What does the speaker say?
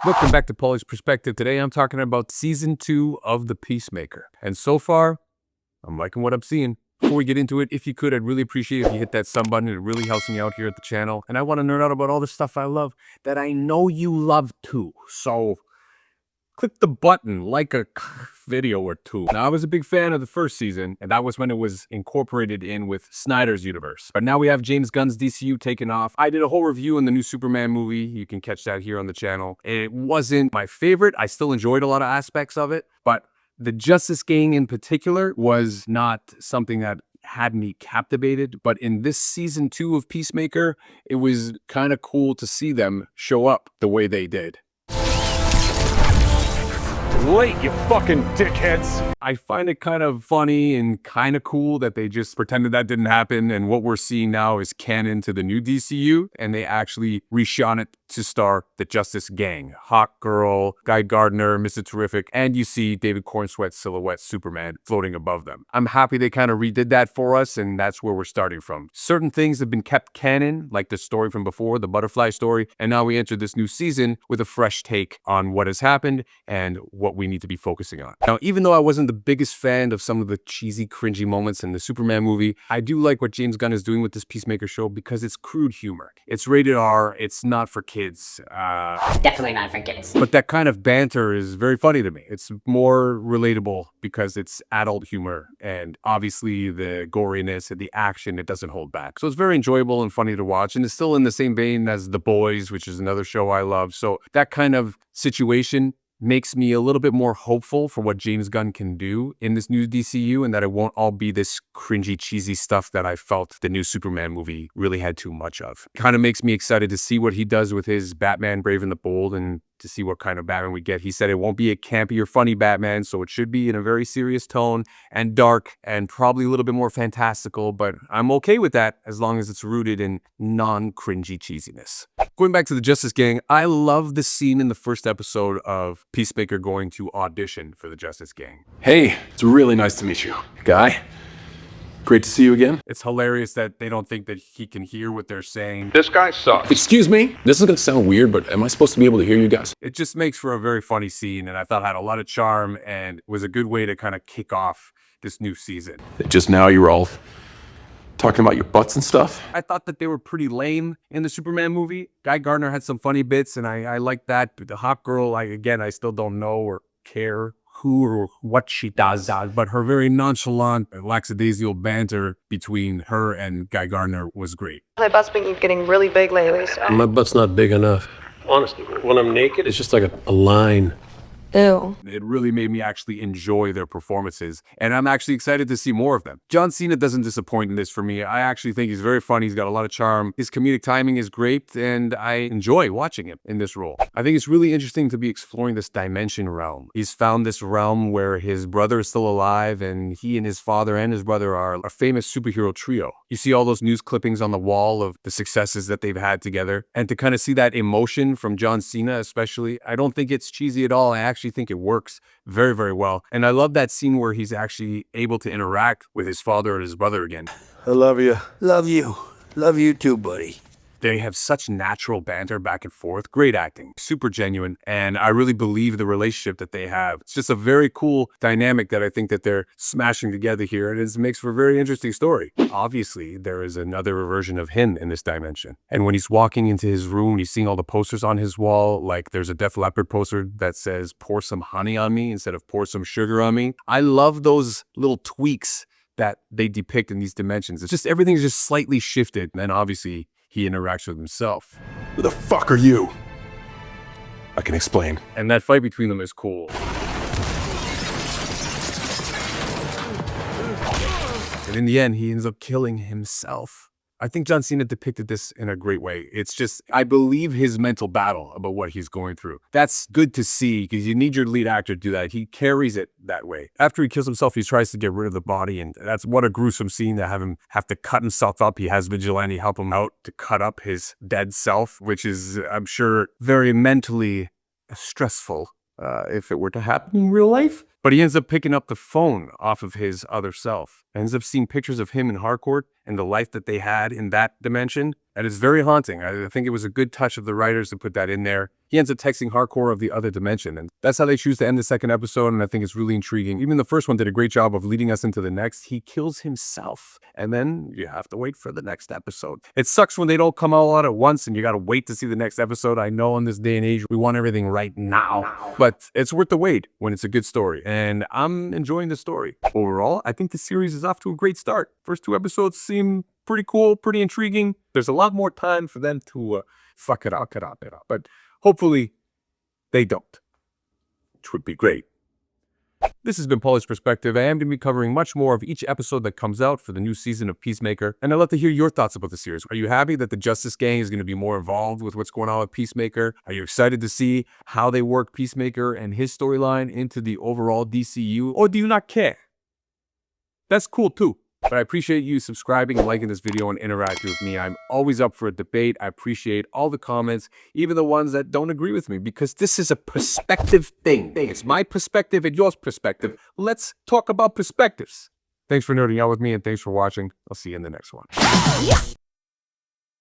Welcome back to Paulie's Perspective. Today I'm talking about Season 2 of The Peacemaker. And so far, I'm liking what I'm seeing. Before we get into it, if you could, I'd really appreciate it if you hit that sub button. It really helps me out here at the channel. And I want to nerd out about all the stuff I love that I know you love too. So click the button, like a video or two. Now, I was a big fan of the first season, and that was when it was incorporated in with Snyder's universe. But now we have James Gunn's DCU taken off. I did a whole review on the new Superman movie. You can catch that here on the channel. It wasn't my favorite. I still enjoyed a lot of aspects of it, but the Justice Gang in particular was not something that had me captivated. But in this season 2 of Peacemaker, it was kind of cool to see them show up the way they did. Late, you fucking dickheads. I find it kind of funny and kind of cool that they just pretended that didn't happen, and what we're seeing now is canon to the new DCU, and they actually reshot it to star the Justice Gang. Hawk Girl, Guy Gardner, Mr. Terrific, and you see David Cornsweat's silhouette Superman floating above them. I'm happy they kind of redid that for us, and that's where we're starting from. Certain things have been kept canon, like the story from before, the butterfly story, and now we enter this new season with a fresh take on what has happened and what we need to be focusing on. Now, even though I wasn't the biggest fan of some of the cheesy, cringy moments in the Superman movie, I do like what James Gunn is doing with this Peacemaker show because it's crude humor. It's rated R, it's not for kids. Definitely not for kids. But that kind of banter is very funny to me. It's more relatable because it's adult humor, and obviously the goriness and the action, it doesn't hold back. So it's very enjoyable and funny to watch, and it's still in the same vein as The Boys, which is another show I love. So that kind of situation makes me a little bit more hopeful for what James Gunn can do in this new DCU, and that it won't all be this cringy, cheesy stuff that I felt the new Superman movie really had too much of. Kind of makes me excited to see what he does with his Batman Brave and the Bold, and to see what kind of Batman we get. He said it won't be a campy or funny Batman, so it should be in a very serious tone and dark and probably a little bit more fantastical, but I'm okay with that as long as it's rooted in non-cringy cheesiness. Going back to the Justice Gang, I love the scene in the first episode of Peacemaker going to audition for the Justice Gang. Hey, it's really nice to meet you. Guy, great to see you again. It's hilarious that they don't think that he can hear what they're saying. This guy sucks. Excuse me? This is gonna sound weird, but am I supposed to be able to hear you guys? It just makes for a very funny scene, and I thought had a lot of charm and was a good way to kind of kick off this new season. Just now you were all talking about your butts and stuff? I thought that they were pretty lame in the Superman movie. Guy Gardner had some funny bits, and I liked that. But the Hawk Girl, I still don't know or care who or what she does, but her very nonchalant, lackadaisical banter between her and Guy Gardner was great. My butt's been getting really big lately, so. My butt's not big enough. Honestly, when I'm naked, it's just like a line. Ew. It really made me actually enjoy their performances, and I'm actually excited to see more of them. John Cena doesn't disappoint in this for me. I actually think he's very funny. He's got a lot of charm. His comedic timing is great, and I enjoy watching him in this role. I think it's really interesting to be exploring this dimension realm. He's found this realm where his brother is still alive, and he and his father and his brother are a famous superhero trio. You see all those news clippings on the wall of the successes that they've had together, and to kind of see that emotion from John Cena especially, I don't think it's cheesy at all. I actually think it works very, very well. And I love that scene where he's actually able to interact with his father and his brother again. I love you. Love you. Love you too, buddy. They have such natural banter back and forth. Great acting, super genuine, and I really believe the relationship that they have. It's just a very cool dynamic that I think that they're smashing together here, and it makes for a very interesting story. Obviously, there is another version of him in this dimension, and when he's walking into his room, he's seeing all the posters on his wall, like there's a Def Leppard poster that says, "Pour some honey on me," instead of "Pour some sugar on me." I love those little tweaks that they depict in these dimensions. It's just everything's just slightly shifted, and obviously, he interacts with himself. Who the fuck are you? I can explain. And that fight between them is cool. And in the end, he ends up killing himself. I think John Cena depicted this in a great way. It's just, I believe his mental battle about what he's going through. That's good to see because you need your lead actor to do that. He carries it that way. After he kills himself, he tries to get rid of the body, and that's what a gruesome scene to have him have to cut himself up. He has Vigilante help him out to cut up his dead self, which is, I'm sure, very mentally stressful if it were to happen in real life. But he ends up picking up the phone off of his other self. Ends up seeing pictures of him in Harcourt and the life that they had in that dimension. And it's very haunting. I think it was a good touch of the writers to put that in there. He ends up texting Hardcore of the other dimension, and that's how they choose to end the second episode, and I think it's really intriguing. Even the first one did a great job of leading us into the next. He kills himself, and then you have to wait for the next episode. It sucks when they don't come all out at once, and you gotta wait to see the next episode. I know in this day and age, we want everything right now, but it's worth the wait when it's a good story, and I'm enjoying the story. Overall, I think the series is off to a great start. First 2 episodes seem pretty cool, pretty intriguing. There's a lot more time for them to fuck it up, but hopefully they don't, which would be great. This has been PAULY'S Perspective. I am going to be covering much more of each episode that comes out for the new season of Peacemaker, and I'd love to hear your thoughts about the series. Are you happy that the Justice Gang is going to be more involved with what's going on with Peacemaker? Are you excited to see how they work Peacemaker and his storyline into the overall DCU, or do you not care? That's cool too. But I appreciate you subscribing and liking this video and interacting with me. I'm always up for a debate. I appreciate all the comments, even the ones that don't agree with me, because this is a perspective thing. It's my perspective and yours perspective. Let's talk about perspectives. Thanks for nerding out with me, and thanks for watching. I'll see you in the next one.